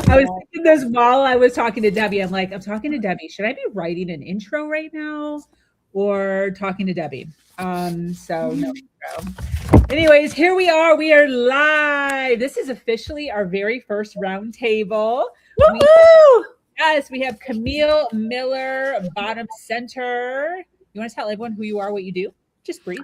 I was thinking this while I was talking to Debbie. I'm talking to Debbie. Should I be writing an intro right now or talking to Debbie? So no intro. Anyways, here we are. We are live. This is officially our very first round table. Yes, we have Camille Miller, bottom center. You want to tell everyone who you are, what you do? Just brief.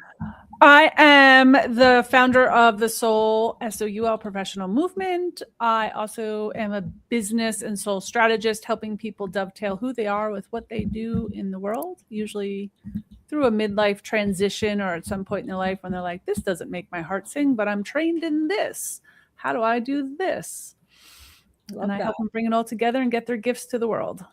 I am the founder of the Soul SOUL Professional Movement. I also am a business and soul strategist, helping people dovetail who they are with what they do in the world, usually through a midlife transition or at some point in their life when they're like, this doesn't make my heart sing, but I'm trained in this. How do I do this? And I help them bring it all together and get their gifts to the world.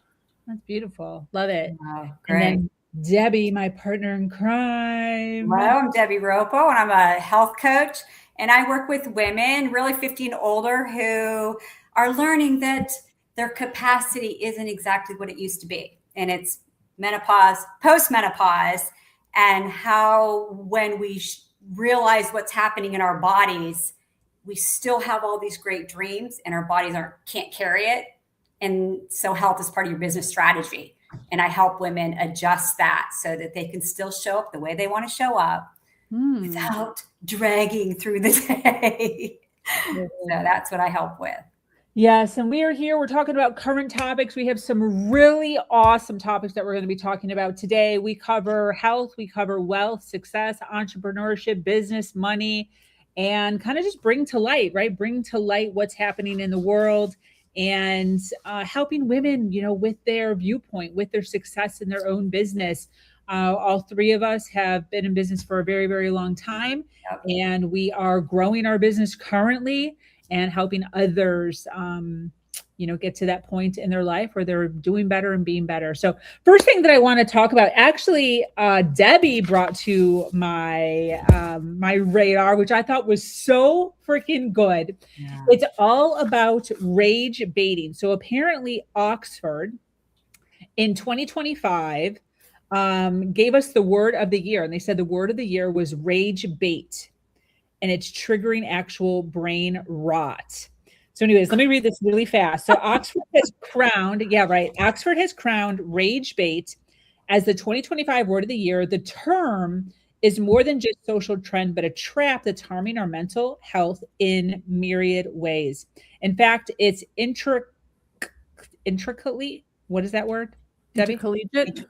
That's beautiful. Love it. Wow, great. And then Debbie, my partner in crime. Hello, I'm Debbie Ropo, and I'm a health coach. And I work with women, really 50 and older, who are learning that their capacity isn't exactly what it used to be. And it's menopause, post-menopause, and how when we realize what's happening in our bodies, we still have all these great dreams and our bodies can't carry it. And so health is part of your business strategy. And I help women adjust that so that they can still show up the way they want to show up without dragging through the day. So that's what I help with. Yes. And we are here. We're talking about current topics. We have some really awesome topics that we're going to be talking about today. We cover health, we cover wealth, success, entrepreneurship, business, money, and kind of just bring to light, right? Bring to light what's happening in the world. And helping women, with their viewpoint, with their success in their own business. All three of us have been in business for a very, very long time. Yep. And we are growing our business currently and helping others, get to that point in their life where they're doing better and being better. So first thing that I want to talk about, actually, Debbie brought to my my radar, which I thought was so freaking good. Yeah. It's all about rage baiting. So apparently Oxford in 2025 gave us the word of the year. And they said the word of the year was rage bait. And it's triggering actual brain rot. So anyways, let me read this really fast. So Oxford has crowned rage bait as the 2025 word of the year. The term is more than just social trend, but a trap that's harming our mental health in myriad ways. In fact, it's intricately, what is that word, Debbie? Connected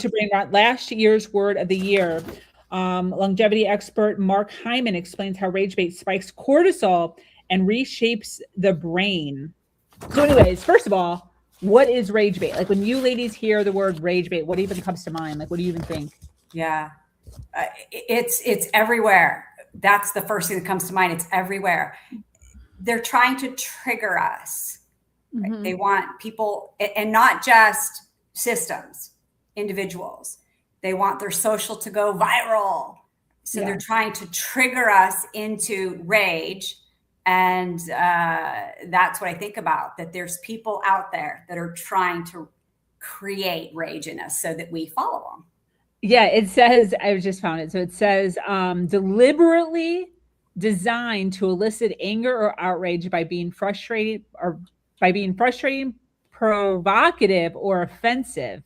to brain rot. Last year's word of the year. Longevity expert Mark Hyman explains how rage bait spikes cortisol and reshapes the brain. So anyways, first of all, what is rage bait? Like when you ladies hear the word rage bait, what even comes to mind? Like, what do you even think? Yeah, it's everywhere. That's the first thing that comes to mind. It's everywhere. They're trying to trigger us. Right? Mm-hmm. They want people, and not just systems, individuals. They want their social to go viral. So they're trying to trigger us into rage. And that's what I think about, that there's people out there that are trying to create rage in us so that we follow them. Yeah, it says, I just found it. So it says deliberately designed to elicit anger or outrage by being frustrating, provocative, or offensive.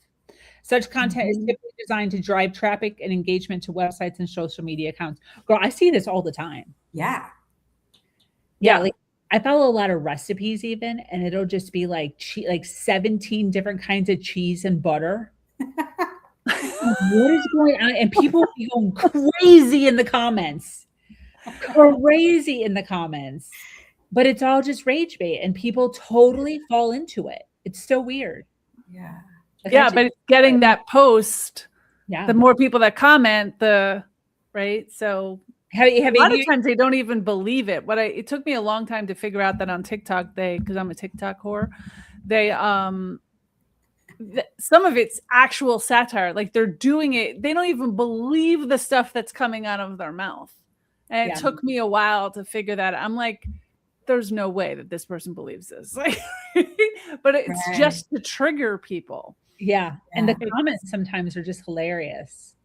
Such content is typically designed to drive traffic and engagement to websites and social media accounts. Girl, I see this all the time. Yeah. Like I follow a lot of recipes even, and it'll just be like 17 different kinds of cheese and butter. What is going on? And people be going crazy in the comments. But it's all just rage bait, and people totally fall into it. It's so weird. Yeah. Yeah, but getting that post, the more people that comment, right? So a lot of times they don't even believe it. It took me a long time to figure out that on TikTok, because I'm a TikTok whore, some of it's actual satire. Like they're doing it. They don't even believe the stuff that's coming out of their mouth. And it took me a while to figure that out. I'm like, there's no way that this person believes this. But it's just to trigger people. Yeah. And the comments sometimes are just hilarious.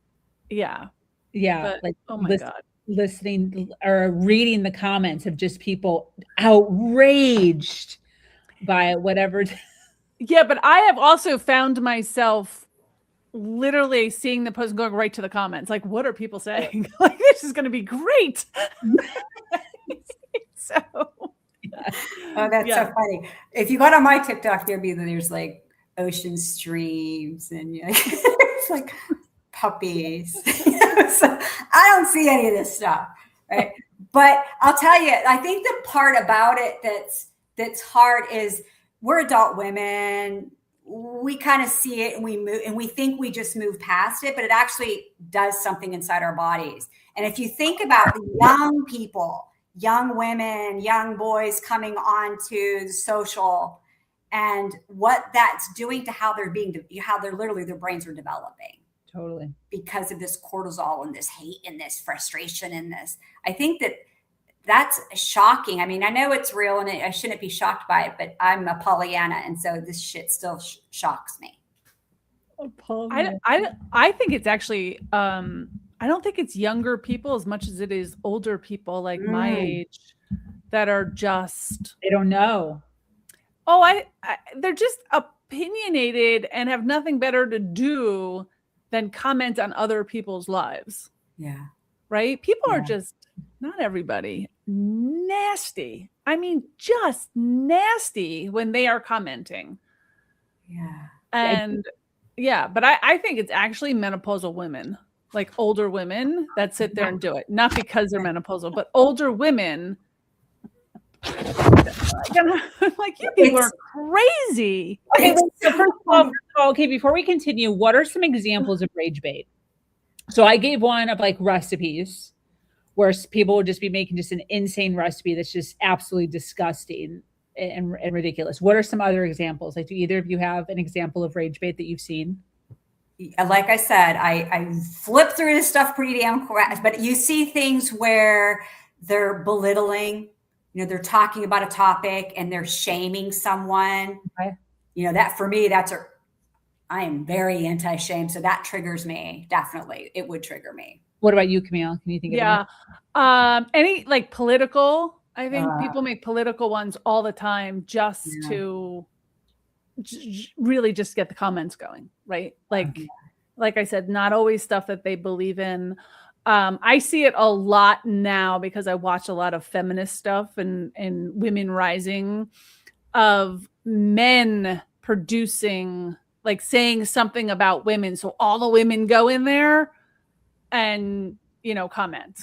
Yeah. Yeah. But, oh my God. listening or reading the comments of just people outraged by whatever. Yeah, but I have also found myself literally seeing the post and going right to the comments. Like, what are people saying? Like, this is going to be great. So, oh, that's so funny. If you go to my TikTok, there's like ocean streams and it's like puppies. So I don't see any of this stuff, right? But I'll tell you, I think the part about it that's hard is we're adult women. We kind of see it and we move and we think we just move past it, but it actually does something inside our bodies. And if you think about the young people, young women, young boys coming onto the social and what that's doing to how they're literally their brains are developing. Totally. Because of this cortisol and this hate and this frustration and this, I think that's shocking. I mean, I know it's real and I shouldn't be shocked by it, but I'm a Pollyanna. And so this shit still shocks me. I think it's actually, I don't think it's younger people as much as it is older people like my age that are just, they don't know. Oh, they're just opinionated and have nothing better to do than comment on other people's lives. Yeah. Right? People are just, not everybody, nasty. I mean, just nasty when they are commenting. Yeah. And but I think it's actually menopausal women, like older women that sit there and do it. Not because they're menopausal, but older women. Like, you people are crazy. Okay, so first of all, okay, before we continue, what are some examples of rage bait? So I gave one of like recipes where people would just be making just an insane recipe that's just absolutely disgusting and ridiculous. What are some other examples? Like, do either of you have an example of rage bait that you've seen? Like I said, I flip through this stuff pretty damn quick, but you see things where they're belittling. They're talking about a topic and they're shaming someone. Okay. That for me, I am very anti-shame. So that triggers me. Definitely. It would trigger me. What about you, Camille? Can you think of any like political? I think people make political ones all the time just to really just get the comments going, right? Like I said, not always stuff that they believe in. I see it a lot now because I watch a lot of feminist stuff and women rising, of men producing, like saying something about women. So all the women go in there and, comment.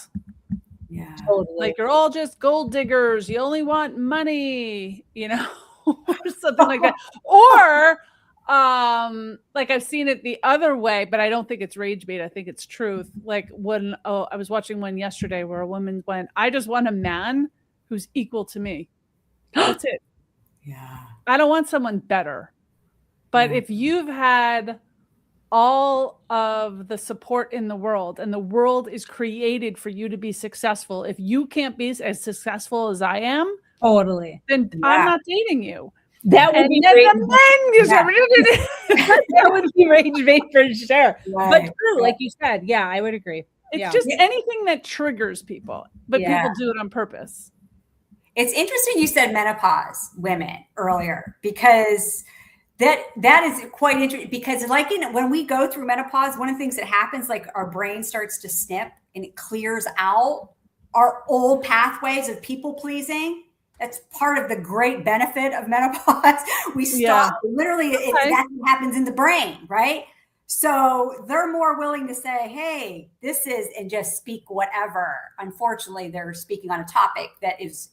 Yeah. Totally. Like, you're all just gold diggers. You only want money, or something like that. Or like, I've seen it the other way, but I don't think it's rage bait. I think it's truth. Like when I was watching one yesterday where a woman went, I just want a man who's equal to me. That's it. Yeah. I don't want someone better. But if you've had all of the support in the world and the world is created for you to be successful, if you can't be as successful as I am, totally, then I'm not dating you. That would be great. That would be rage bait for sure. Right. But true, like you said, I would agree. It's just anything that triggers people, but people do it on purpose. It's interesting you said menopause women earlier, because that is quite interesting, because like when we go through menopause, one of the things that happens, like our brain starts to snip and it clears out our old pathways of people pleasing. That's part of the great benefit of menopause. We stop, literally, that happens in the brain, right? So they're more willing to say, hey, this is, and just speak whatever. Unfortunately, they're speaking on a topic that is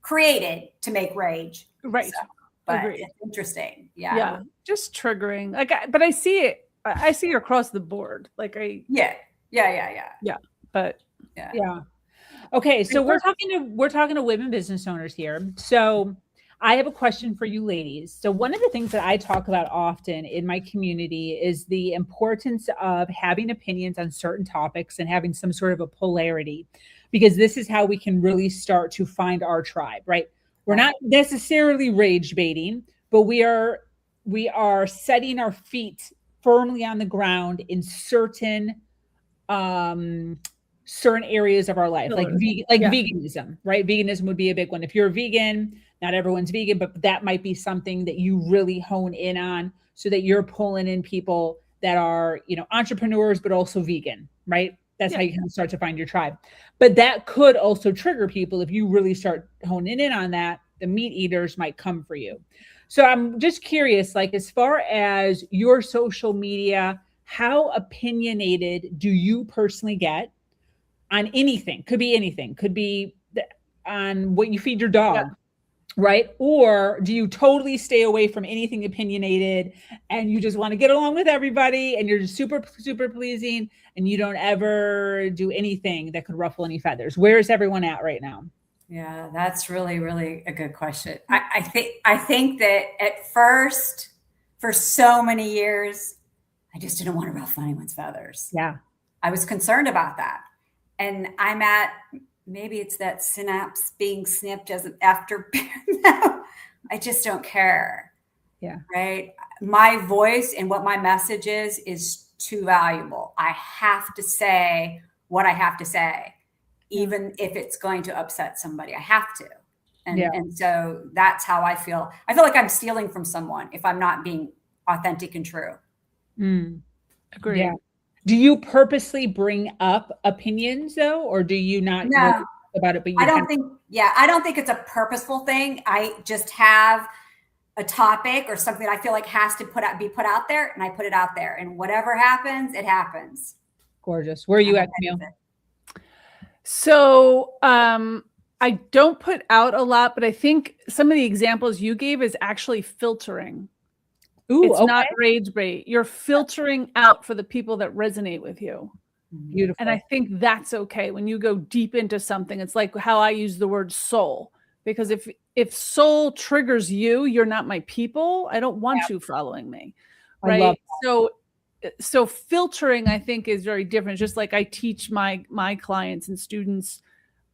created to make rage. Right. So, but it's interesting. Yeah. Just triggering. But I see it. I see it across the board. But Okay, so we're talking to women business owners here. So I have a question for you ladies. So one of the things that I talk about often in my community is the importance of having opinions on certain topics and having some sort of a polarity, because this is how we can really start to find our tribe, right? We're not necessarily rage baiting, but we are setting our feet firmly on the ground in certain certain areas of our life, like Yeah. veganism, right? Veganism would be a big one. If you're a vegan, not everyone's vegan, but that might be something that you really hone in on so that you're pulling in people that are, entrepreneurs, but also vegan, right? That's how you kind of start to find your tribe. But that could also trigger people if you really start honing in on that. The meat eaters might come for you. So I'm just curious, like as far as your social media, how opinionated do you personally get on anything? Could be anything. Could be on what you feed your dog, right? Or do you totally stay away from anything opinionated and you just want to get along with everybody and you're just super, super pleasing and you don't ever do anything that could ruffle any feathers? Where is everyone at right now? Yeah, that's really, really a good question. I think that at first, for so many years, I just didn't want to ruffle anyone's feathers. Yeah. I was concerned about that. And I'm at, maybe it's that synapse being snipped as after. I just don't care. Yeah. Right. My voice and what my message is too valuable. I have to say what I have to say, even if it's going to upset somebody. I have to. And so that's how I feel. I feel like I'm stealing from someone if I'm not being authentic and true. Agreed. Yeah. Do you purposely bring up opinions though, or do you not No. about it? But I don't think it's a purposeful thing. I just have a topic or something that I feel like has to be put out there, and I put it out there, and whatever happens, it happens. Gorgeous. Where are you at, Camille? So I don't put out a lot, but I think some of the examples you gave is actually filtering. Ooh, it's not rage bait. You're filtering out for the people that resonate with you. Beautiful. And I think that's okay. When you go deep into something, it's like how I use the word soul, because if soul triggers you, you're not my people. I don't want you following me. Right. So filtering, I think, is very different. Just like I teach my clients and students,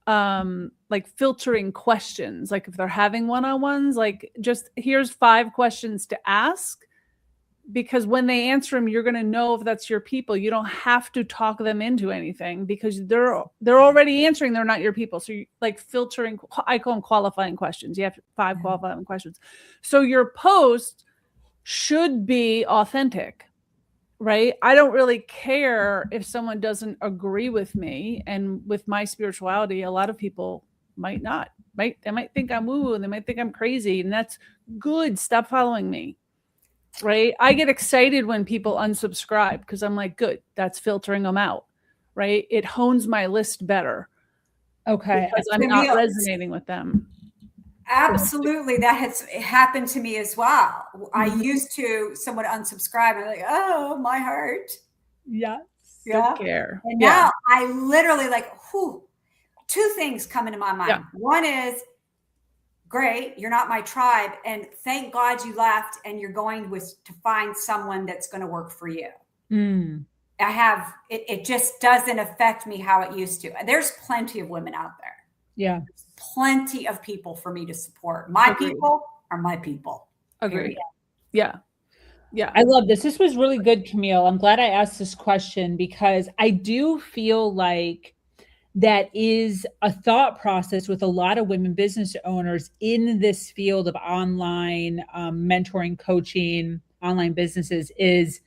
like filtering questions, like if they're having one-on-ones, like just here's 5 questions to ask, because when they answer them, you're going to know if that's your people. You don't have to talk them into anything because they're already answering. They're not your people. So you like filtering, I call them qualifying questions. You have 5 qualifying questions. So your post should be authentic, right? I don't really care if someone doesn't agree with me. And with my spirituality, a lot of people might not, right? They might think I'm woo and they might think I'm crazy, and that's good. Stop following me. Right. I get excited when people unsubscribe because I'm like, good, that's filtering them out. Right. It hones my list better. Okay. Because I'm not resonating with them. Absolutely. That has happened to me as well. I used to someone unsubscribe and like, oh, my heart. Yes. Don't care. And now I literally like, 2 things come into my mind. Yeah. One is, great, you're not my tribe, and thank God you left, and you're going to find someone that's going to work for you. I have it just doesn't affect me how it used to. There's plenty of women out there. Yeah. There's plenty of people for me to support. My people are my people. Agreed. Yeah. I love this. This was really good, Camille. I'm glad I asked this question because I do feel like that is a thought process with a lot of women business owners in this field of online mentoring, coaching, online businesses, is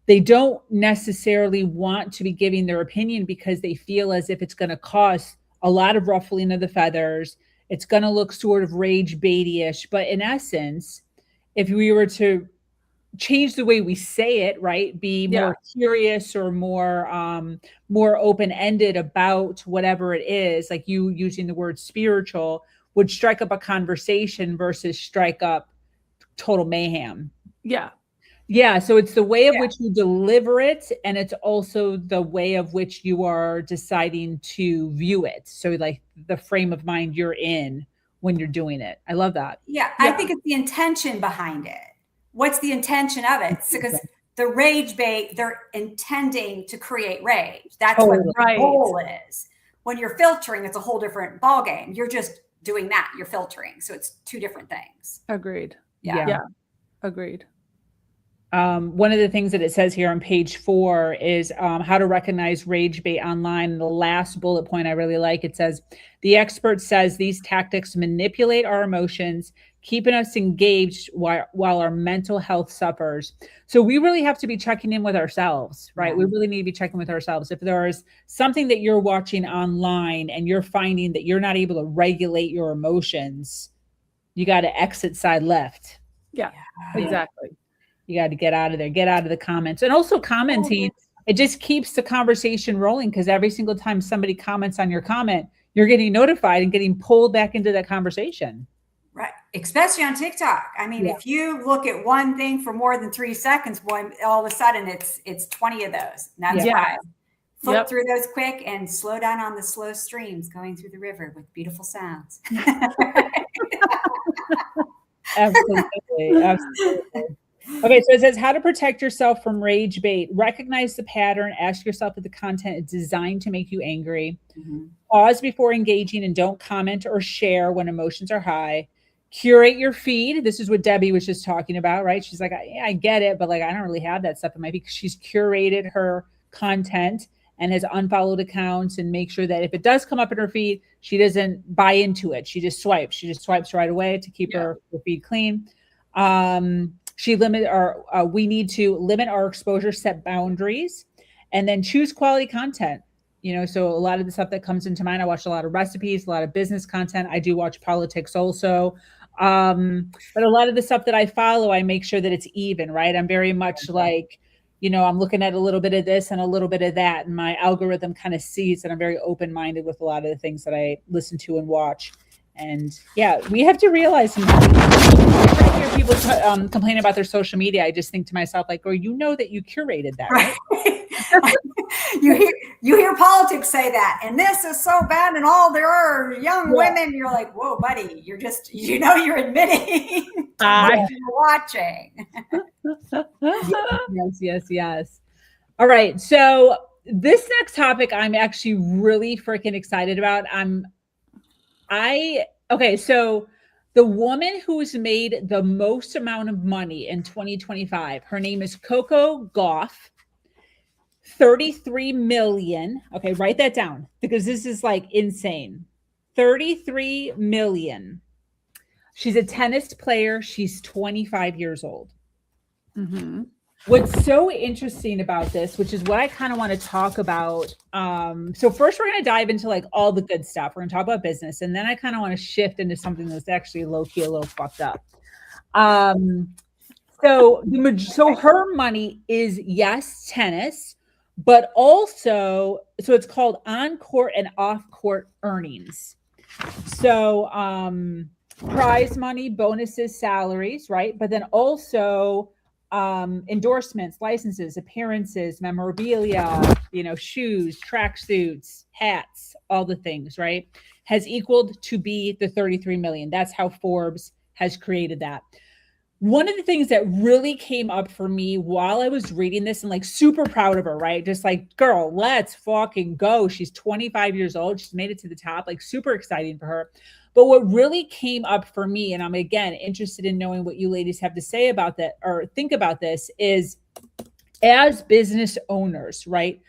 they don't necessarily want to be giving their opinion because they feel as if it's going to cause a lot of ruffling of the feathers. It's going to look sort of rage baity-ish. But in essence, if we were to change the way we say it, right? Be more curious or more open-ended about whatever it is, like you using the word spiritual, would strike up a conversation versus strike up total mayhem. Yeah. So it's the way of which you deliver it, and it's also the way of which you are deciding to view it. So like the frame of mind you're in when you're doing it. I love that. Yeah. I think it's the intention behind it. What's the intention of it? Because the rage bait, they're intending to create rage. That's what the goal is. When you're filtering, it's a whole different ballgame. You're just doing that. You're filtering. So it's 2 different things. Agreed. Yeah. Agreed. one of the things that it says here on page 4 is how to recognize rage bait online. And the last bullet point I really like, it says, the expert says these tactics manipulate our emotions, keeping us engaged while our mental health suffers. So we really have to be checking in with ourselves, right? Yeah. We really need to be checking with ourselves. If there is something that you're watching online and you're finding that you're not able to regulate your emotions, you got to exit side left. Yeah, exactly. You got to get out of there, get out of the comments. And also commenting, it just keeps the conversation rolling, because every single time somebody comments on your comment, you're getting notified and getting pulled back into that conversation. Right. Especially on TikTok. I mean, if you look at one thing for more than 3 seconds, boy, all of a sudden it's 20 of those. And that's why. Flip through those quick and slow down on the slow streams going through the river with beautiful sounds. Absolutely. Absolutely. Okay, so it says how to protect yourself from rage bait. Recognize the pattern. Ask yourself if the content is designed to make you angry. Pause before engaging and don't comment or share when emotions are high. Curate your feed. This is what Debbie was just talking about, right? She's like, I get it, but like, I don't really have that stuff in my feed, because she's curated her content and has unfollowed accounts, and make sure that if it does come up in her feed, she doesn't buy into it. She just swipes. She just swipes right away to keep her feed clean. We need to limit our exposure, set boundaries, and then choose quality content. So a lot of the stuff that comes into mind, I watch a lot of recipes, a lot of business content. I do watch politics also. But a lot of the stuff that I follow, I make sure that it's even, right? I'm very much like, I'm looking at a little bit of this and a little bit of that, and my algorithm kind of sees that I'm very open-minded with a lot of the things that I listen to and watch. And we have to realize sometimes when I hear people complain about their social media, I just think to myself, like, that you curated that, right? you hear politics say that, and this is so bad, and all there are young women. You're like, whoa, buddy, you're just, you're admitting what you're watching. Yes. All right. So this next topic, I'm actually really freaking excited about. So the woman who's made the most amount of money in 2025, her name is Coco Gauff. 33 million. Okay, write that down, because this is like insane. 33 million. She's a tennis player. She's 25 years old. What's so interesting about this, which is what I kind of want to talk about. So first we're going to dive into like all the good stuff. We're going to talk about business, and then I kind of want to shift into something that's actually low-key a little fucked up. So her money is, yes, tennis, but also, so it's called on-court and off-court earnings. So prize money, bonuses, salaries, right? But then also endorsements, licenses, appearances, memorabilia, shoes, tracksuits, hats, all the things, right? Has equaled to be the 33 million. That's how Forbes has created that. One of the things that really came up for me while I was reading this, and like super proud of her, right? Just like, girl, let's fucking go. She's 25 years old. She's made it to the top, like super exciting for her. But what really came up for me, and I'm again interested in knowing what you ladies have to say about that or think about this, is as business owners, right?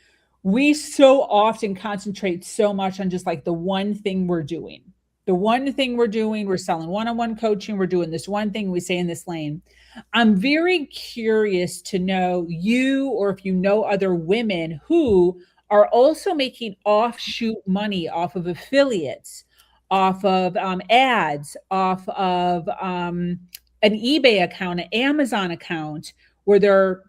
We so often concentrate so much on just like the one thing we're doing. We're selling one-on-one coaching. We're doing this one thing, we stay in this lane. I'm very curious to know you, or if you know other women who are also making offshoot money off of affiliates, off of ads, off of an eBay account, an Amazon account, where they're,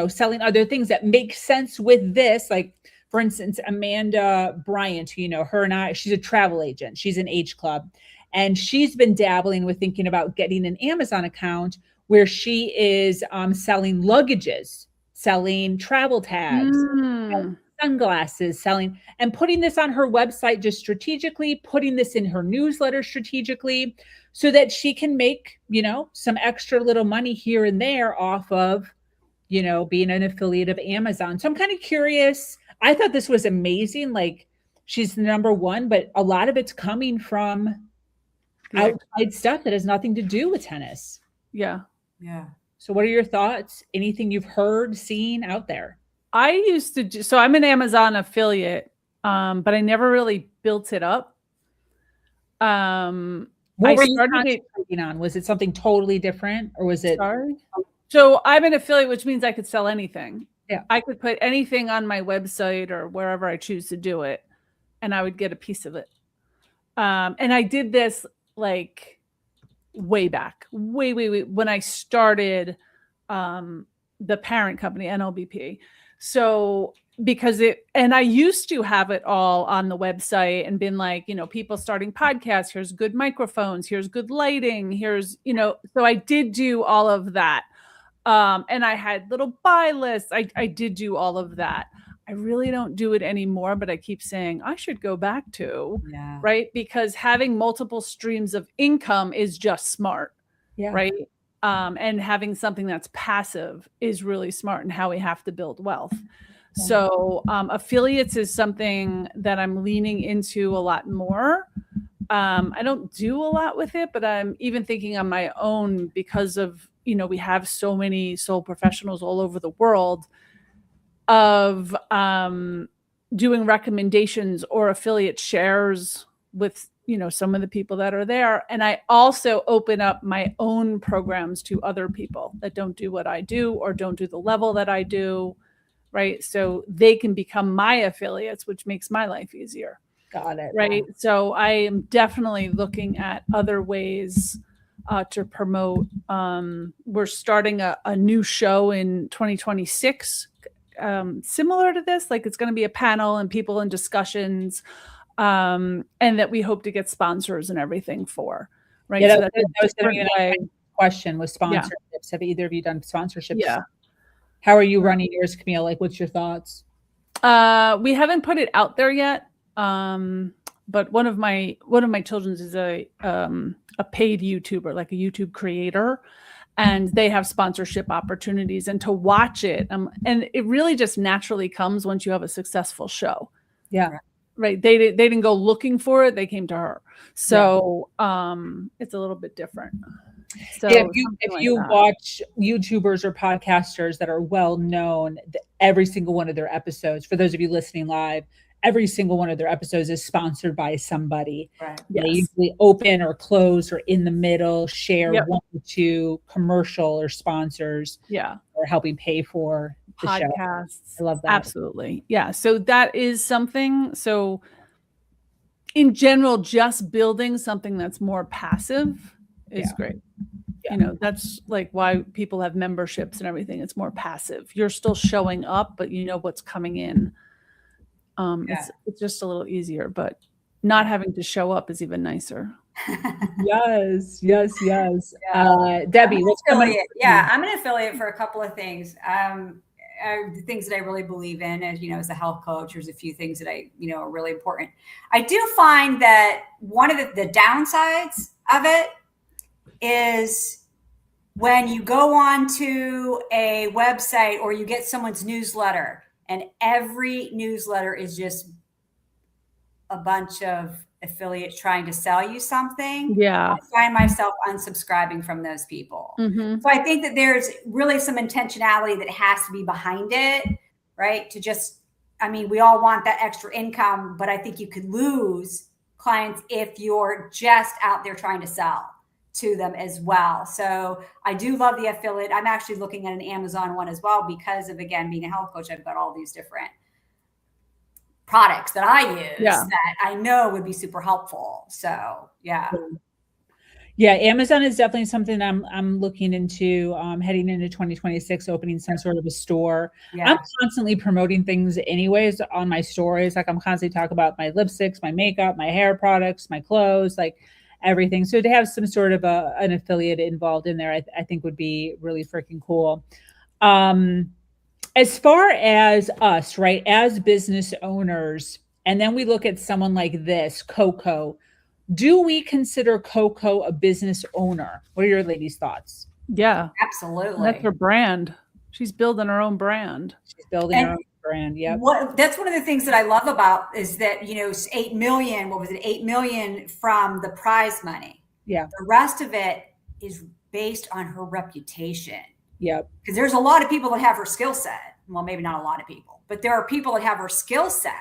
selling other things that make sense with this. Like, for instance, Amanda Bryant, her and I, she's a travel agent. She's an H Club. And she's been dabbling with thinking about getting an Amazon account where she is selling luggages, selling travel tags, selling sunglasses, and putting this on her website just strategically, putting this in her newsletter strategically, so that she can make, some extra little money here and there off of, being an affiliate of Amazon. So I'm kind of curious. I thought this was amazing. Like, she's the number one, but a lot of it's coming from outside stuff that has nothing to do with tennis. Yeah. So what are your thoughts? Anything you've heard, seen out there? I used to so I'm an Amazon affiliate, but I never really built it up. What I were you started it. concentrating on? Was it something totally different, or was it? Sorry. So I'm an affiliate, which means I could sell anything. Yeah. I could put anything on my website or wherever I choose to do it, and I would get a piece of it. And I did this like way back, way when I started the parent company, NLBP. So and I used to have it all on the website and been like, people starting podcasts, here's good microphones, here's good lighting, here's, so I did do all of that. And I had little buy lists. I did do all of that. I really don't do it anymore, but I keep saying I should go back to, right? Because having multiple streams of income is just smart, right? And having something that's passive is really smart in how we have to build wealth. So affiliates is something that I'm leaning into a lot more. I don't do a lot with it, but I'm even thinking on my own because of, we have so many soul professionals all over the world of doing recommendations or affiliate shares with, some of the people that are there. And I also open up my own programs to other people that don't do what I do or don't do the level that I do. Right. So they can become my affiliates, which makes my life easier. Got it. Right. So I am definitely looking at other ways to promote. We're starting a new show in 2026, similar to this, like it's going to be a panel and people in discussions, and that we hope to get sponsors and everything for. Right. Yeah, so that was going to be a question with sponsorships. Yeah. Have either of you done sponsorships? Yeah. How are you running yours, Camille? Like, what's your thoughts? We haven't put it out there yet. But one of my children's is a paid YouTuber, like a YouTube creator, and they have sponsorship opportunities. And to watch it, and it really just naturally comes once you have a successful show. Yeah. Right. They didn't go looking for it. They came to her. So it's a little bit different. So if you watch YouTubers or podcasters that are well known, every single one of their episodes, for those of you listening live, every single one of their episodes is sponsored by somebody. Right. They usually open or close or in the middle, share one or two commercial or sponsors. Yeah. Or helping pay for the podcasts. Show. I love that. Absolutely. Yeah. So that is something. So in general, just building something that's more passive is great. Yeah. That's like why people have memberships and everything. It's more passive. You're still showing up, but you know what's coming in. It's just a little easier, but not having to show up is even nicer. Yes. Debbie, what's affiliate? Yeah, I'm an affiliate for a couple of things. The things that I really believe in, as a health coach, there's a few things that I, are really important. I do find that one of the downsides of it is when you go on to a website or you get someone's newsletter and every newsletter is just a bunch of affiliates trying to sell you something. Yeah. I find myself unsubscribing from those people. Mm-hmm. So I think that there's really some intentionality that has to be behind it, right? We all want that extra income, but I think you could lose clients if you're just out there trying to sell to them as well. So I do love the affiliate. I'm actually looking at an Amazon one as well because of, again, being a health coach, I've got all these different products that I use that I know would be super helpful. So yeah, Amazon is definitely something I'm looking into, heading into 2026, opening some sort of a store. I'm constantly promoting things anyways on my stories. Like I'm constantly talking about my lipsticks, my makeup, my hair products, my clothes, like everything. So to have some sort of an affiliate involved in there, I think would be really freaking cool. As far as us, right, as business owners, and then we look at someone like this, Coco, do we consider Coco a business owner? What are your ladies' thoughts? Yeah, absolutely. That's her brand. She's building her own brand. She's building her own brand. Yeah. That's one of the things that I love about is that, 8 million, what was it? 8 million from the prize money. Yeah. The rest of it is based on her reputation. Yep. Because there's a lot of people that have her skill set. Well, maybe not a lot of people, but there are people that have her skill set,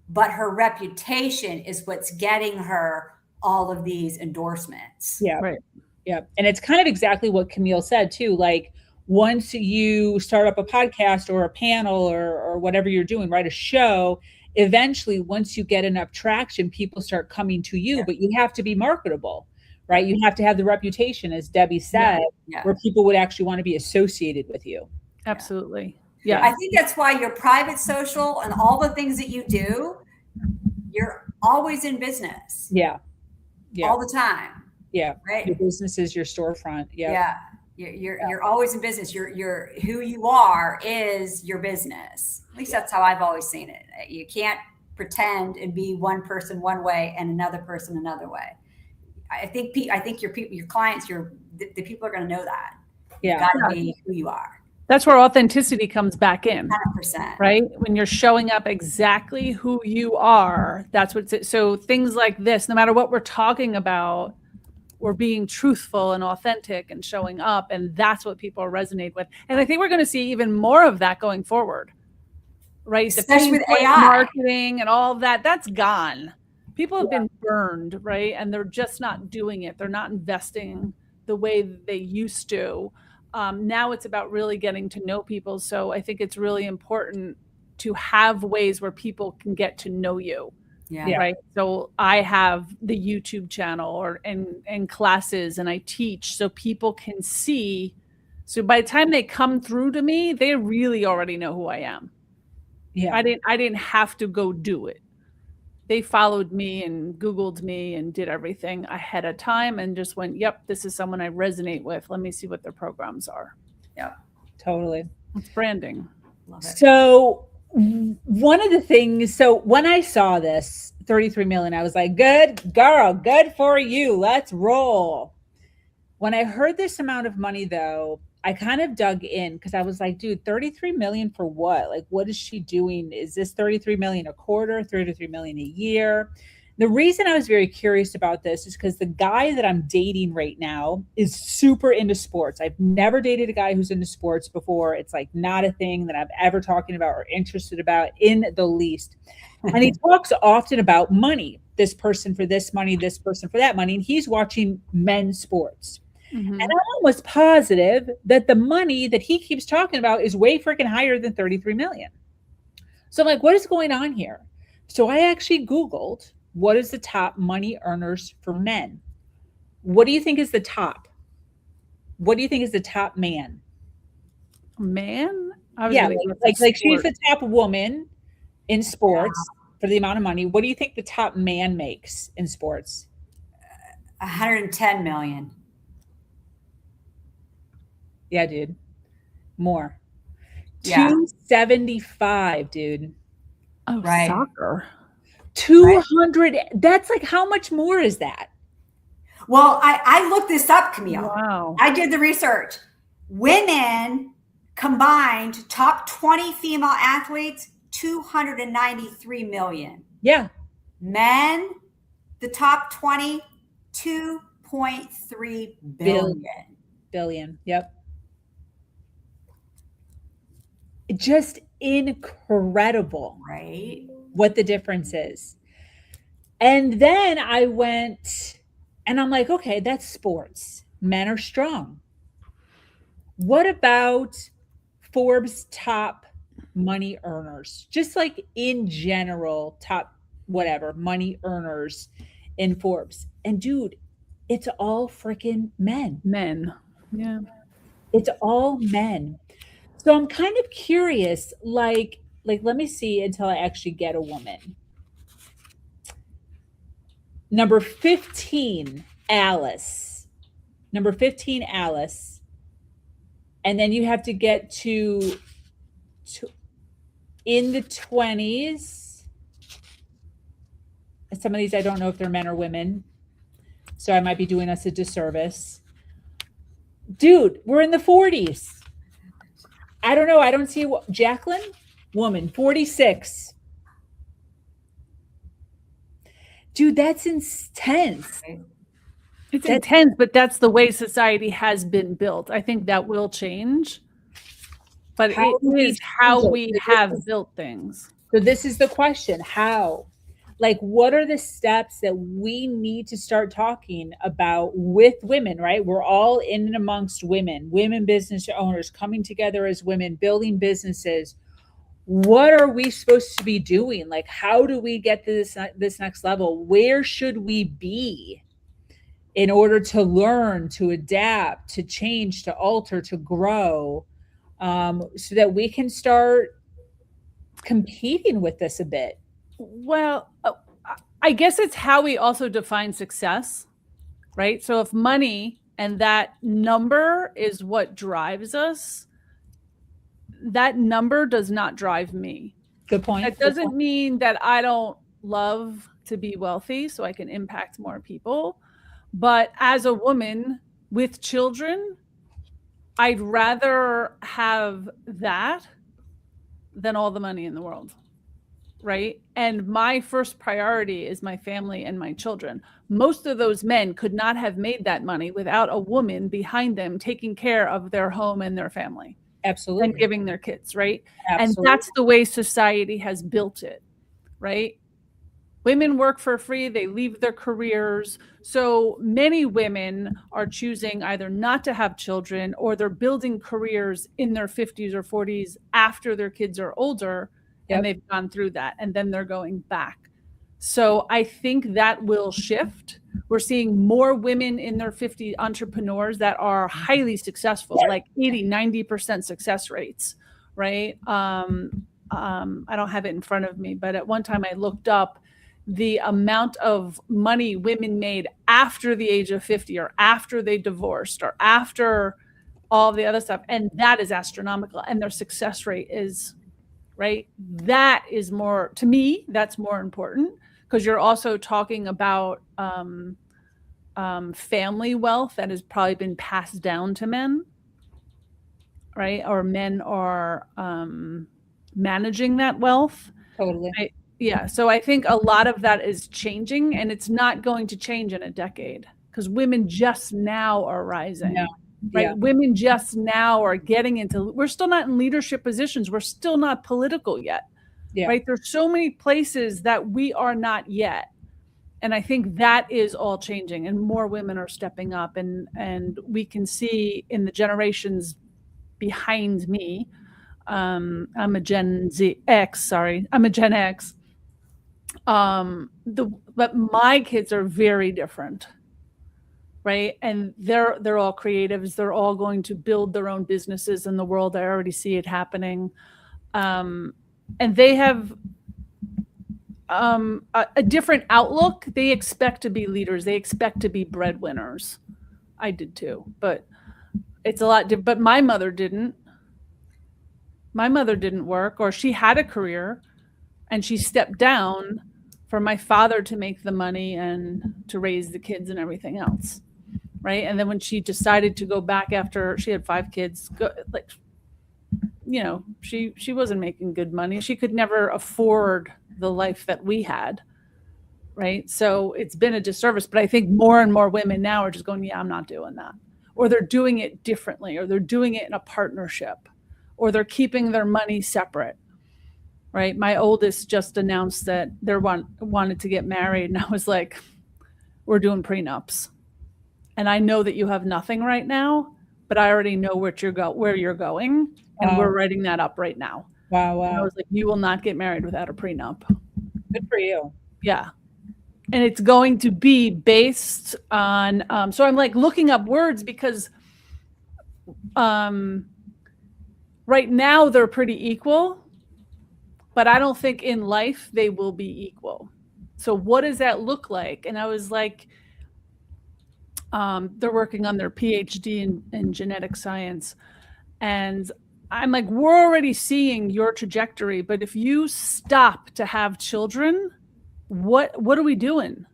but her reputation is what's getting her all of these endorsements. Yeah. Right. Yeah. And it's kind of exactly what Camille said too. Like once you start up a podcast or a panel or whatever you're doing, right, a show, eventually once you get enough traction, people start coming to you, but you have to be marketable, right? You have to have the reputation, as Debbie said, where people would actually want to be associated with you. Absolutely. Yeah. I think that's why your private social and all the things that you do, you're always in business. Yeah. Yeah. All the time. Yeah. Right. Your business is your storefront. Yeah. You're always in business. You're who you are is your business. At least that's how I've always seen it. You can't pretend and be one person one way and another person another way. I think your people, your clients, the people are going to know that. Yeah. You got to be who you are. That's where authenticity comes back in. 100%. Right? When you're showing up exactly who you are, that's what's it. So things like this, no matter what we're talking about, we're being truthful and authentic and showing up. And that's what people resonate with. And I think we're going to see even more of that going forward. Right? Especially with AI. Marketing and all of that, that's gone. People have been burned, right? And they're just not doing it. They're not investing the way they used to. Now it's about really getting to know people. So I think it's really important to have ways where people can get to know you. Yeah. Right. So I have the YouTube channel and classes, and I teach so people can see. So by the time they come through to me, they really already know who I am. Yeah. I didn't have to go do it. They followed me and Googled me and did everything ahead of time and just went, yep, this is someone I resonate with. Let me see what their programs are. Yeah. Totally. It's branding. Love it. So one of the things, so when I saw this 33 million, I was like, good girl, good for you. Let's roll. When I heard this amount of money though, I kind of dug in because I was like, dude, 33 million for what? Like, what is she doing? Is this 33 million a quarter, 33 million a year? The reason I was very curious about this is because the guy that I'm dating right now is super into sports. I've never dated a guy who's into sports before. It's like not a thing that I'm ever talking about or interested about in the least. And he talks often about money, this person for this money, this person for that money. And he's watching men's sports. Mm-hmm. And I'm almost positive that the money that he keeps talking about is way freaking higher than 33 million. So I'm like, what is going on here? So I actually Googled, what is the top money earners for men? What do you think is the top? What do you think is the top man? Man? Yeah, like she's the top woman in sports for the amount of money. What do you think the top man makes in sports? 110 million. Yeah, dude. More. Yeah. 275, dude. Oh, right. Soccer. 200. Right. That's like, how much more is that? Well, I looked this up, Camille. Wow. I did the research. Women combined, top 20 female athletes, 293 million. Yeah. Men, the top 20, 2.3 billion. Yep. Just incredible, right? What the difference is. And then I went and I'm like, okay, that's sports. Men are strong. What about Forbes top money earners? Just like in general, top whatever money earners in Forbes. And dude, it's all freaking men. Men. Yeah. It's all men. So I'm kind of curious, like, let me see until I actually get a woman. Number 15, Alice. Number 15, Alice. And then you have to get to in the 20s. Some of these, I don't know if they're men or women. So I might be doing us a disservice. Dude, we're in the 40s. I don't know. I don't see Jacqueline, woman, 46. Dude, that's intense. It's intense, but that's the way society has been built. I think that will change, but How do it we is how change it? we have built things. So this is the question: how? Like, what are the steps that we need to start talking about with women? Right, we're all in and amongst women business owners coming together as women, building businesses. What are we supposed to be doing? Like, how do we get to this next level? Where should we be in order to learn, to adapt, to change, to alter, to grow, so that we can start competing with this a bit? Well, I guess it's how we also define success, right? So if money and that number is what drives us, that number does not drive me. Good point. That doesn't mean that I don't love to be wealthy so I can impact more people. But as a woman with children, I'd rather have that than all the money in the world. Right. And my first priority is my family and my children. Most of those men could not have made that money without a woman behind them taking care of their home and their family. Absolutely. And giving their kids. Right. Absolutely. And that's the way society has built it. Right. Women work for free. They leave their careers. So many women are choosing either not to have children, or they're building careers in their 50s or 40s after their kids are older. Yep. And they've gone through that, and then they're going back. So I think that will shift. We're seeing more women in their 50s entrepreneurs that are highly successful, like 80, 90% success rates, right? I don't have it in front of me, but at one time I looked up the amount of money women made after the age of 50, or after they divorced, or after all the other stuff. And that is astronomical. And their success rate is, right? That is more, to me, that's more important, because you're also talking about family wealth that has probably been passed down to men, right? Or men are managing that wealth. Totally. Right? Yeah. So I think a lot of that is changing, and it's not going to change in a decade, because women just now are rising. No. Right. Yeah. Women just now are getting into, we're still not in leadership positions. We're still not political yet. Yeah. Right. There's so many places that we are not yet. And I think that is all changing, and more women are stepping up, and we can see in the generations behind me. I'm a Gen X. But my kids are very different. Right. And they're all creatives. They're all going to build their own businesses in the world. I already see it happening. And they have a different outlook. They expect to be leaders. They expect to be breadwinners. I did too, but it's a lot different. But my mother didn't. My mother didn't work, or she had a career and she stepped down for my father to make the money and to raise the kids and everything else. Right. And then when she decided to go back after she had 5 kids, she wasn't making good money. She could never afford the life that we had. Right. So it's been a disservice. But I think more and more women now are just going, yeah, I'm not doing that. Or they're doing it differently, or they're doing it in a partnership, or they're keeping their money separate. Right. My oldest just announced that they wanted to get married. And I was like, we're doing prenups. And I know that you have nothing right now, but I already know where you're going. And we're writing that up right now. Wow. And I was like, you will not get married without a prenup. Good for you. Yeah. And it's going to be based on, so I'm like looking up words, because right now they're pretty equal, but I don't think in life they will be equal. So what does that look like? And I was like, they're working on their PhD in genetic science. And I'm like, we're already seeing your trajectory, but if you stop to have children, what are we doing?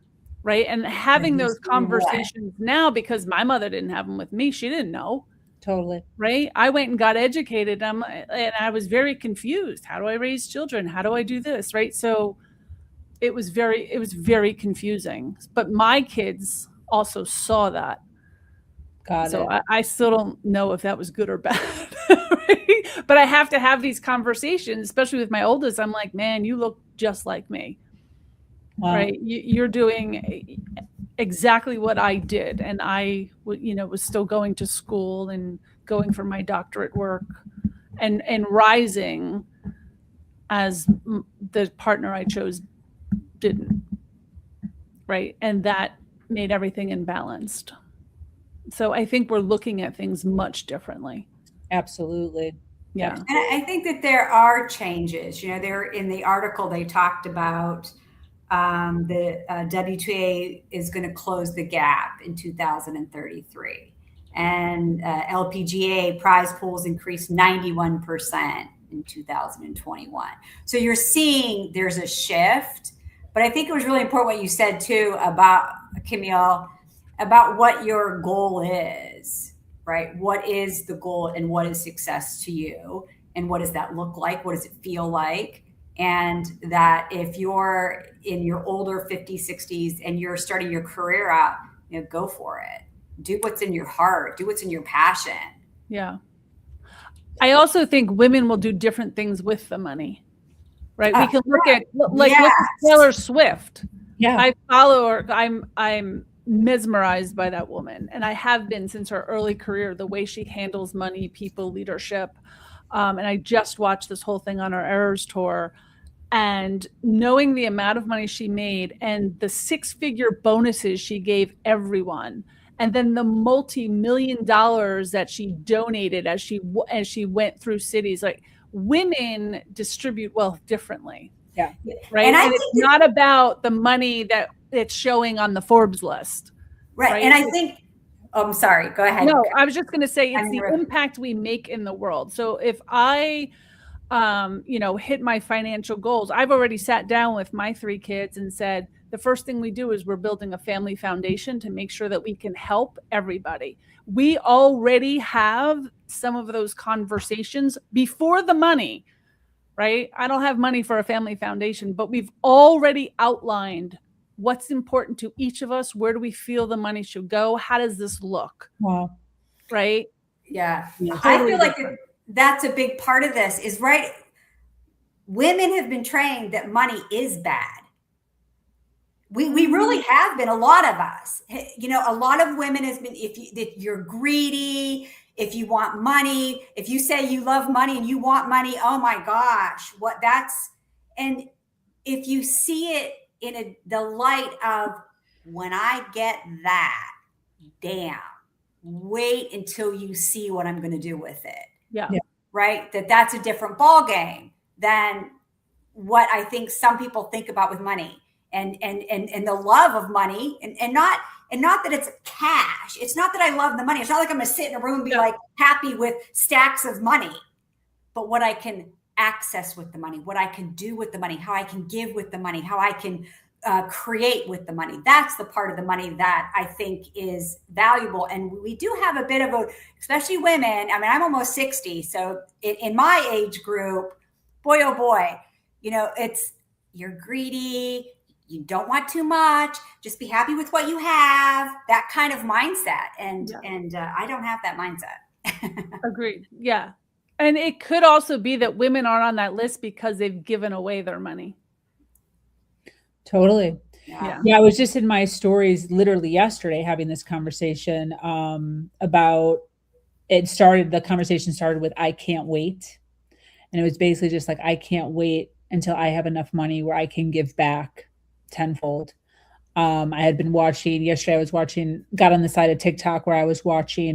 Right. And having those conversations now, because my mother didn't have them with me. She didn't know. Totally. Right. I went and got educated. And I was very confused. How do I raise children? How do I do this? Right. So it was very confusing. But my kids also saw that. Got So it. I still don't know if that was good or bad. Right? But I have to have these conversations, especially with my oldest. I'm like, man, you look just like me. Wow. Right? You're doing exactly what I did, and I was still going to school and going for my doctorate work and rising as the partner I chose didn't. Right? And that made everything imbalanced. So I think we're looking at things much differently. Absolutely. Yeah. And I think that there are changes. There in the article they talked about the WTA is going to close the gap in 2033, and LPGA prize pools increased 91% in 2021. So you're seeing there's a shift. But I think it was really important what you said too about, Camille, about what your goal is, right? What is the goal and what is success to you? And what does that look like? What does it feel like? And that if you're in your older 50s, 60s, and you're starting your career out, go for it. Do what's in your heart. Do what's in your passion. Yeah. I also think women will do different things with the money, right? We can look at look at Taylor Swift. Yeah. I follow her. I'm mesmerized by that woman, and I have been since her early career. The way she handles money, people, leadership, and I just watched this whole thing on her Eras tour, and knowing the amount of money she made and the 6-figure bonuses she gave everyone, and then the multi-million dollars that she donated as she went through cities. Like, women distribute wealth differently. Yeah. Right. And it's not about the money that it's showing on the Forbes list. Right. And I think, I'm sorry, go ahead. No, I was just going to say it's the impact we make in the world. So if I, hit my financial goals, I've already sat down with my 3 kids and said, the first thing we do is we're building a family foundation to make sure that we can help everybody. We already have some of those conversations before the money, right? I don't have money for a family foundation, but we've already outlined what's important to each of us. Where do we feel the money should go? How does this look? Wow. Right? Yeah. Totally I feel like that's a big part of this is, right? Women have been trained that money is bad. We really have been, a lot of us, a lot of women has been, if you're greedy, if you want money, if you say you love money and you want money, oh my gosh, and if you see it in the light of, when I get that, damn, wait until you see what I'm going to do with it. Yeah. Right. That's a different ball game than what I think some people think about with money and the love of money and not that it's cash. It's not that I love the money. It's not like I'm going to sit in a room and be like happy with stacks of money, but what I can access with the money, what I can do with the money, how I can give with the money, how I can create with the money. That's the part of the money that I think is valuable. And we do have a bit of especially women. I mean, I'm almost 60. So in my age group, boy, oh boy, you're greedy. You don't want too much. Just be happy with what you have. That kind of mindset. And I don't have that mindset. Agreed. Yeah. And it could also be that women aren't on that list because they've given away their money. Totally. Yeah. I was just in my stories literally yesterday having this conversation about the conversation started with, I can't wait. And it was basically just like, I can't wait until I have enough money where I can give back tenfold. I had been watching yesterday, got on the side of TikTok where I was watching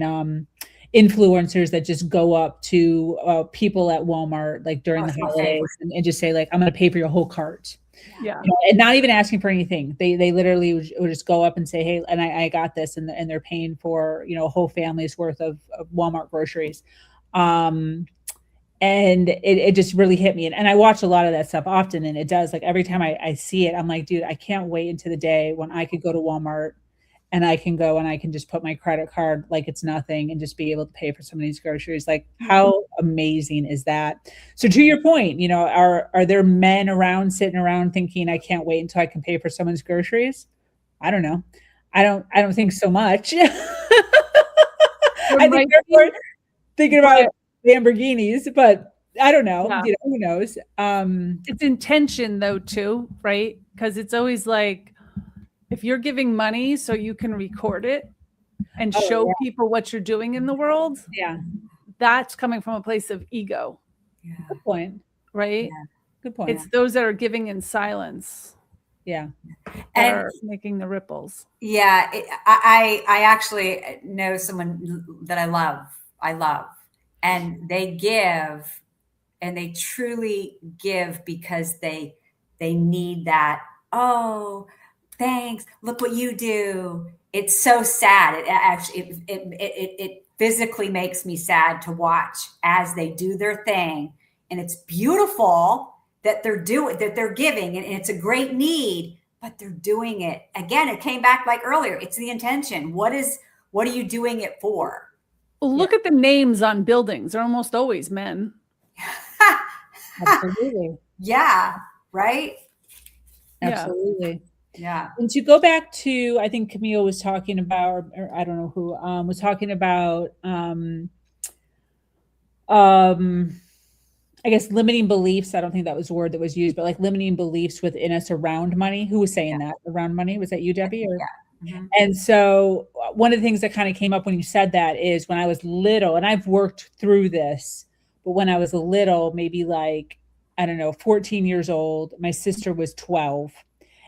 influencers that just go up to people at Walmart, like during the holidays and just say like, I'm going to pay for your whole cart. Yeah. And not even asking for anything. They literally would just go up and say, hey, and I got this. And they're paying for, a whole family's worth of Walmart groceries. And it just really hit me. And I watch a lot of that stuff often. And it does, like, every time I see it, I'm like, dude, I can't wait until the day when I could go to Walmart and I can go and I can just put my credit card like it's nothing and just be able to pay for some of these groceries. Like, how amazing is that? So to your point, are there men sitting around thinking, I can't wait until I can pay for someone's groceries? I don't know. I don't think so much. I think might they're be, more thinking about but- Lamborghinis, but I don't know. Yeah. You know, who knows? It's intention though too, right? Because it's always like, if you're giving money so you can record it and Oh, show yeah. people what you're doing in the world, Yeah, that's coming from a place of ego, Yeah. good point. right? Yeah. Good point. It's those that are giving in silence Yeah. that And are making the ripples. yeah, I actually know someone that I love, and they give, and they truly give because they need that. Oh, thanks. Look what you do. It's so sad. It actually it physically makes me sad to watch as they do their thing, and it's beautiful that they're giving, and it's a great need, but they're doing it again. It came back like earlier. It's the intention. What are you doing it for? Well, look at the names on buildings. They're almost always men. Absolutely. Yeah. Right. Yeah. Absolutely. Yeah. And to go back to, I think Camille was talking about, or I don't know who was talking about, I guess limiting beliefs. I don't think that was the word that was used, but like limiting beliefs within us around money. Who was saying that around money? Was that you, Debbie? Or? Yeah. Mm-hmm. And so one of the things that kind of came up when you said that is when I was little, and I've worked through this, but when I was little, maybe like, I don't know, 14 years old, my sister was 12.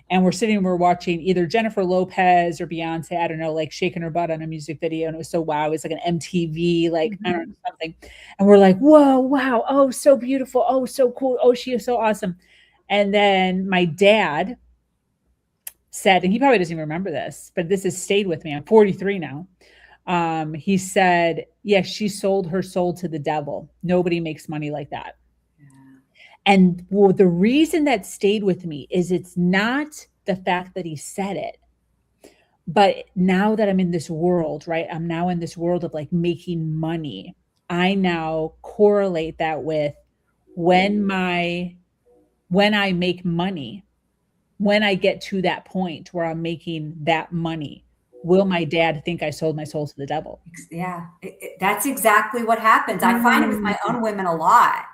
And we're watching either Jennifer Lopez or Beyonce, I don't know, like shaking her butt on a music video. And it was so wow. It was like an MTV, like, I don't know, something. And we're like, whoa, wow. Oh, so beautiful. Oh, so cool. Oh, she is so awesome. And then my dad said, and he probably doesn't even remember this, but this has stayed with me. I'm 43 now. He said, yes, she sold her soul to the devil. Nobody makes money like that. And well, the reason that stayed with me is it's not the fact that he said it, but now that I'm in this world, right? I'm now in this world of like making money. I now correlate that with when I make money, when I get to that point where I'm making that money, will my dad think I sold my soul to the devil? Yeah, that's exactly what happens. I find it with my own women a lot.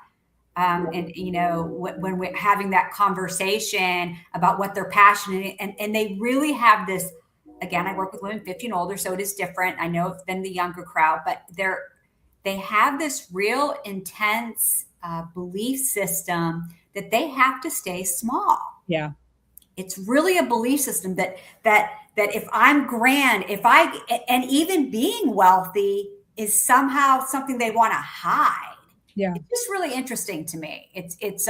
And you know, when we're having that conversation about what they're passionate, and they really have this, again, I work with women 50 and older, so it is different. I know than the younger crowd, but they have this real intense belief system that they have to stay small. Yeah. It's really a belief system that if I'm grand, and even being wealthy is somehow something they want to hide. Yeah. It's just really interesting to me. It's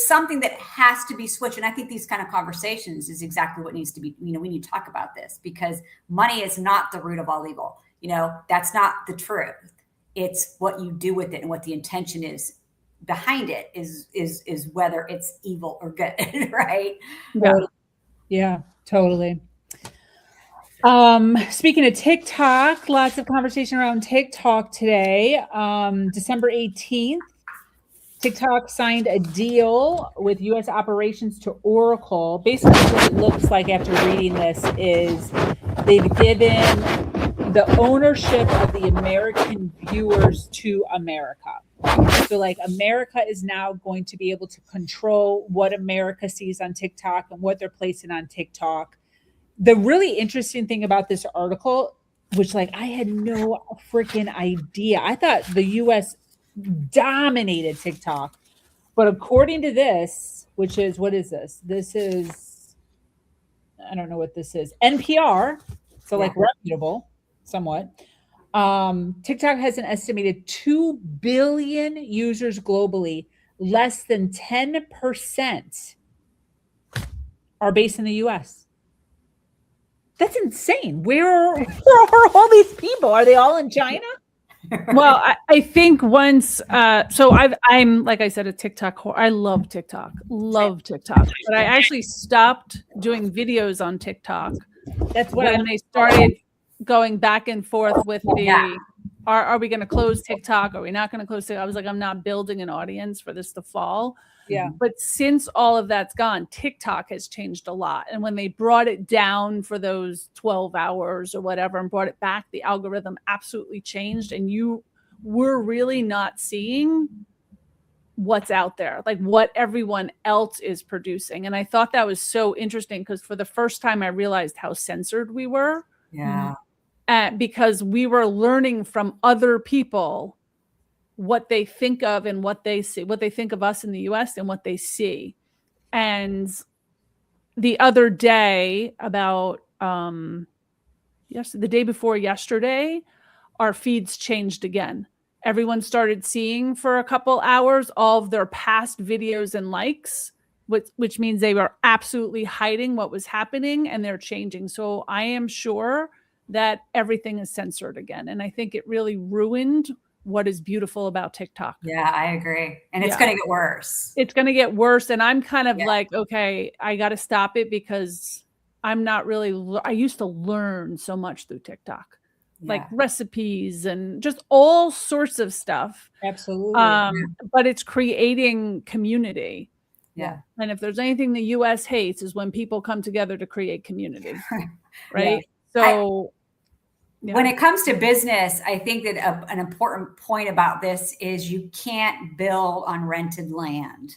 something that has to be switched. And I think these kind of conversations is exactly what needs to be, you know, we need to talk about this, because money is not the root of all evil. You know, that's not the truth. It's what you do with it and what the intention is behind it is whether it's evil or good, right? Yeah. Yeah, totally. Speaking of TikTok, lots of conversation around TikTok today. December 18th, TikTok signed a deal with U.S. operations to Oracle. Basically, what it looks like after reading this is they've given the ownership of the American viewers to America. So like America is now going to be able to control what America sees on TikTok and what they're placing on TikTok. The really interesting thing about this article, which like I had no freaking idea. I thought the US dominated TikTok. But according to this, which is, what is this? This is, I don't know what this is. NPR. So like reputable somewhat. TikTok has an estimated 2 billion users globally. Less than 10% are based in the US. That's insane. Where are all these people? Are they all in China? Well, I think once, so I'm, like I said, a TikTok whore. I love TikTok, but I actually stopped doing videos on TikTok. That's what when they started going back and forth with the, are we going to close TikTok? Are we not going to close it? I was like, I'm not building an audience for this to fall. Yeah. But since all of that's gone, TikTok has changed a lot. And when they brought it down for those 12 hours or whatever and brought it back, the algorithm absolutely changed. And you were really not seeing what's out there, like what everyone else is producing. And I thought that was so interesting because for the first time I realized how censored we were. Yeah. Because we were learning from other people what they think of and what they see, what they think of us in the US and what they see. And the other day, about the day before yesterday, our feeds changed again. Everyone started seeing for a couple hours all of their past videos and likes, which means they were absolutely hiding what was happening, and they're changing. So I am sure that everything is censored again. And I think it really ruined what is beautiful about TikTok. Yeah, I agree. And it's going to get worse. It's going to get worse. And I'm kind of like, okay, I got to stop it because I'm not really, I used to learn so much through TikTok, like recipes and just all sorts of stuff. Absolutely. But it's creating community. Yeah. And if there's anything the US hates is when people come together to create community. Right. So when it comes to business, I think that an important point about this is you can't build on rented land.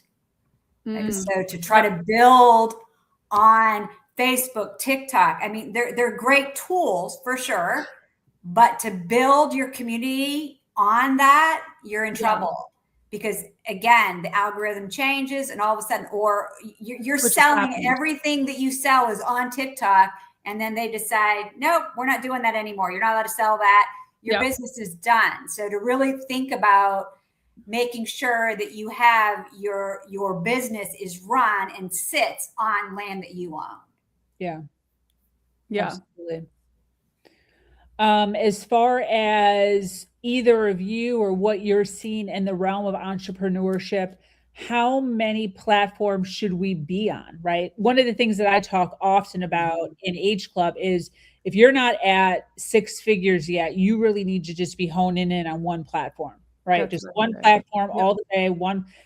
So to try to build on Facebook, TikTok, I mean, they're great tools for sure, but to build your community on that, you're in trouble. Because again, the algorithm changes and all of a sudden, or you're selling everything that you sell is on TikTok. And then they decide, nope, we're not doing that anymore. You're not allowed to sell that. Your business is done. So to really think about making sure that you have your business is run and sits on land that you own. Yeah. Yeah. Absolutely. As far as either of you or what you're seeing in the realm of entrepreneurship, how many platforms should we be on, right? One of the things that I talk often about in Age Club is if you're not at 6 figures yet, you really need to just be honing in on one platform, right? That's just right. one platform all the day,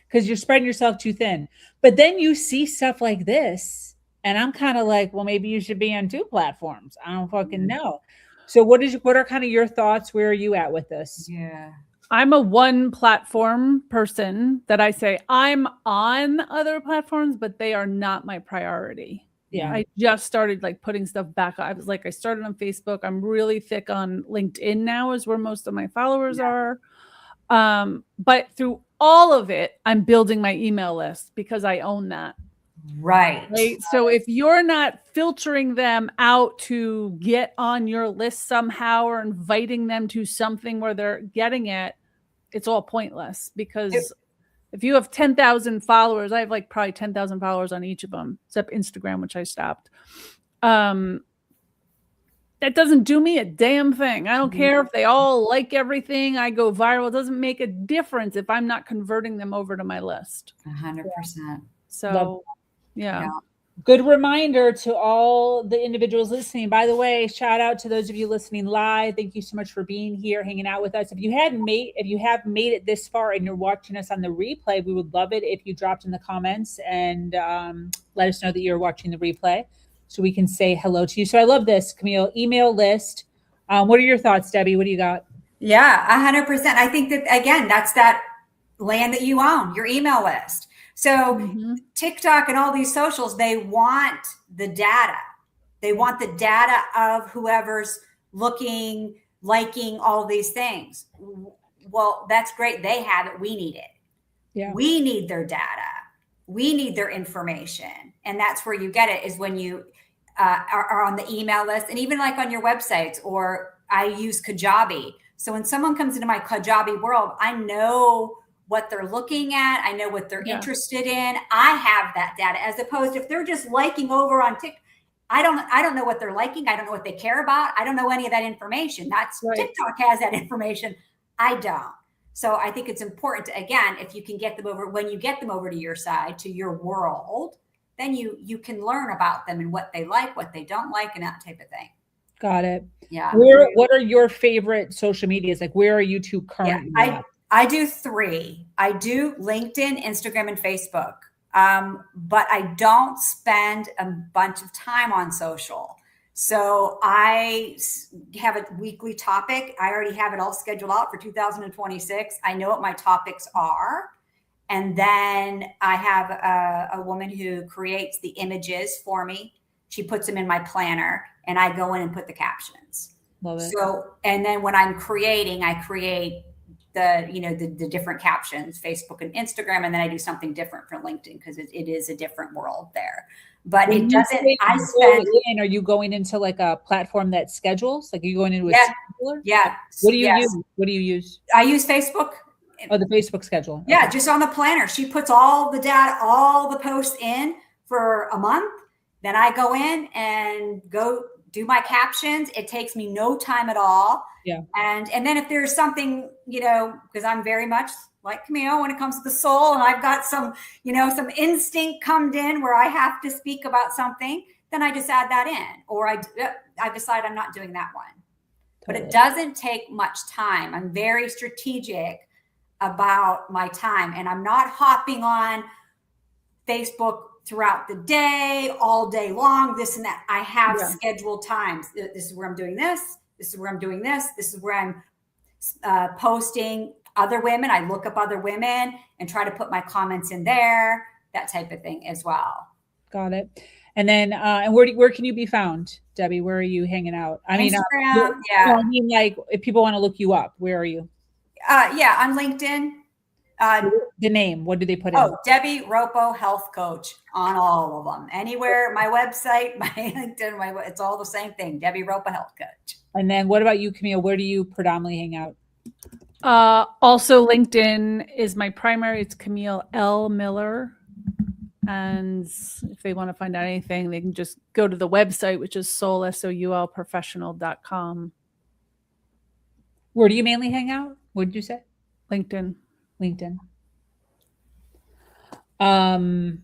because you're spreading yourself too thin. But then you see stuff like this, and I'm kind of like, well, maybe you should be on 2 platforms. I don't fucking know. So what are kind of your thoughts? Where are you at with this? Yeah. I'm a one platform person that I say I'm on other platforms, but they are not my priority. Yeah. I just started like putting stuff back. I started on Facebook. I'm really thick on LinkedIn now is where most of my followers are. But through all of it, I'm building my email list because I own that. Right. So if you're not filtering them out to get on your list somehow or inviting them to something where they're getting it, it's all pointless because if you have 10,000 followers, I have like probably 10,000 followers on each of them, except Instagram, which I stopped. That doesn't do me a damn thing. I don't care if they all like everything. I go viral. It doesn't make a difference if I'm not converting them over to my list. 100%. So, yeah. Good reminder to all the individuals listening. By the way, shout out to those of you listening live. Thank you so much for being here, hanging out with us. If you have made it this far and you're watching us on the replay, we would love it if you dropped in the comments and let us know that you're watching the replay so we can say hello to you. So I love this, Camille, email list. What are your thoughts, Debbie? What do you got? Yeah, 100%. I think that, again, that's that land that you own, your email list. So TikTok and all these socials, they want the data. They want the data of whoever's looking, liking all these things. Well, that's great. They have it. We need it. Yeah. We need their data. We need their information. And that's where you get it is when you are on the email list and even like on your websites, or I use Kajabi. So when someone comes into my Kajabi world, I know what they're looking at. I know what they're interested in. I have that data, as opposed if they're just liking over on TikTok. I don't know what they're liking. I don't know what they care about. I don't know any of that information. That's right. TikTok has that information. I don't. So I think it's important to, again, if you can get them over, when you get them over to your side, to your world, then you can learn about them and what they like, what they don't like, and that type of thing. Got it. Yeah. What are your favorite social medias? Like, where are you two currently? Yeah, I do 3. I do LinkedIn, Instagram, and Facebook. But I don't spend a bunch of time on social. So I have a weekly topic. I already have it all scheduled out for 2026. I know what my topics are. And then I have a woman who creates the images for me. She puts them in my planner and I go in and put the captions. Love it. So, and then when I'm creating, I create the different captions, Facebook and Instagram, and then I do something different for LinkedIn because it is a different world there. But When it you doesn't. say I go spend. in, are you going into like a platform that schedules? Like, are you going into a Yeah. scheduler? Yeah. What do you Yes. use? What do you use? I use Facebook. Oh, the Facebook schedule. Yeah, Okay. just on the planner. She puts all the data, all the posts in for a month. Then I go in and go do my captions. It takes me no time at all. Yeah. And then if there's something, because I'm very much like Camille when it comes to the soul, and I've got some instinct come in where I have to speak about something, then I just add that in, or I decide I'm not doing that one. Totally. But it doesn't take much time. I'm very strategic about my time, and I'm not hopping on Facebook throughout the day, all day long, this and that. I have scheduled times. This is where I'm doing this. This is where I'm doing this. This is where I'm posting other women. I look up other women and try to put my comments in there, that type of thing as well. Got it. And then, and where can you be found, Debbie? Where are you hanging out? I mean, Instagram, I mean, like, if people want to look you up, where are you? On LinkedIn. The name, what do they put in? Oh, Debbie Ropo Health Coach on all of them. Anywhere, my website, my LinkedIn, it's all the same thing. Debbie Ropo Health Coach. And then what about you, Camille? Where do you predominantly hang out? Also, LinkedIn is my primary. It's Camille L. Miller. And if they want to find out anything, they can just go to the website, which is soulprofessional.com. Where do you mainly hang out? What did you say? LinkedIn. And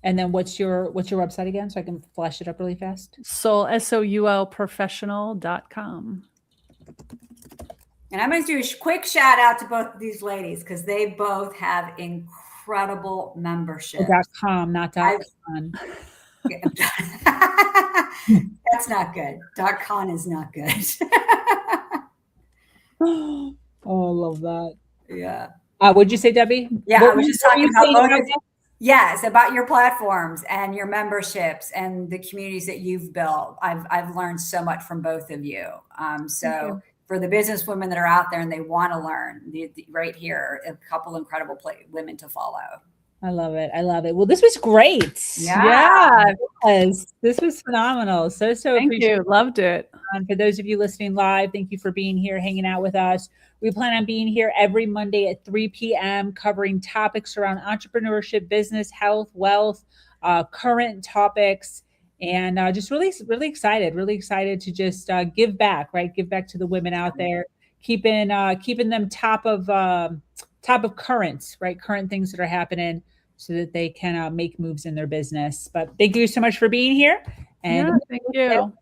then what's your website again, so I can flash it up really fast? soulprofessional.com. And I'm going to do a quick shout out to both of these ladies because they both have incredible membership. .com, not .com. That's not good. .com is not good. Oh, I love that. Yeah. What'd you say, Debbie? Yeah, I was just talking about both of you. Yes, about your platforms and your memberships and the communities that you've built. I've learned so much from both of you. So for the business women that are out there and they want to learn, right here, a couple incredible women to follow. I love it. Well, this was great. Yeah. This was phenomenal. So thank you. Loved it. For those of you listening live, thank you for being here, hanging out with us. We plan on being here every Monday at 3 p.m. covering topics around entrepreneurship, business, health, wealth, current topics, and just really excited to just give back, right? Give back to the women out there, keeping them top of current, right? Current things that are happening so that they can make moves in their business. But thank you so much for being here. And thank you.